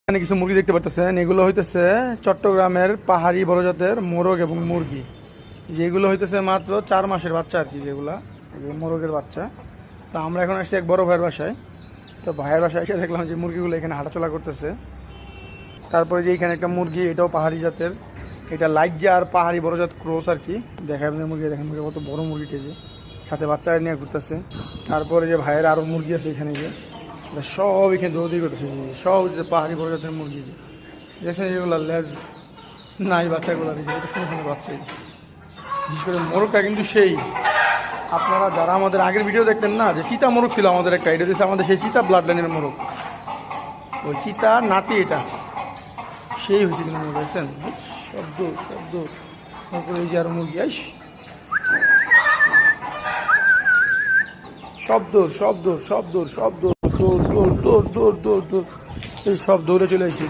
এখানে কিছু মুরগি দেখতে পারতেছেন, এগুলো হইতেছে চট্টগ্রামের পাহাড়ি বড় জাতের মোরগ এবং মুরগি, যেগুলো হইতেছে মাত্র 4 মাসের বাচ্চা আর কি, যেগুলা মোরগের বাচ্চা। তো আমরা এখন আসছি এক বড় ভাইয়ের বাসায়। তো ভাইয়ের বাসায় এসে দেখলাম যে মুরগিগুলো এখানে হাঁটাচলা করতেছে। তারপরে যে এখানে একটা মুরগি, এটাও পাহাড়ি জাতের, এটা লাইজ্জা আর পাহাড়ি বড় জাত ক্রস আর কি। দেখায় মুরগি, দেখেন মুরগি কত বড় মুরগি, কেজি সাথে বাচ্চা নিয়ে ঘুরতেছে। তারপরে যে ভাইয়ের আরও মুরগি আছে এখানে, যে সব এখানে দৌড়ি করতেছে, সব যে পাহাড়ি বড় জাতের মুরগি, যে দেখছেন যেগুলো লেজ নাই বাচ্চাগুলো, কত সুন্দর সুন্দর বাচ্চা। বিশেষ করে মোরগটা কিন্তু সেই, আপনারা যারা আমাদের আগের ভিডিও দেখতেন না, যে চিতা মোরগ ছিল আমাদের একটা, এটা দিচ্ছে আমাদের সেই চিতা ব্লাড লাইনের মোরগ, ওই চিতার নাতি এটা, সেই হয়েছে কিন্তু মোরগ। দেখছেন শব্দ শব্দ। তারপরে এই যে আরো মুরগি, আইস শব্দ শব্দ শব্দ শব্দ, দৌড় দৌড় দৌড় দৌড় দৌড় দৌড়, এই সব দৌড়ে চলে আসছে।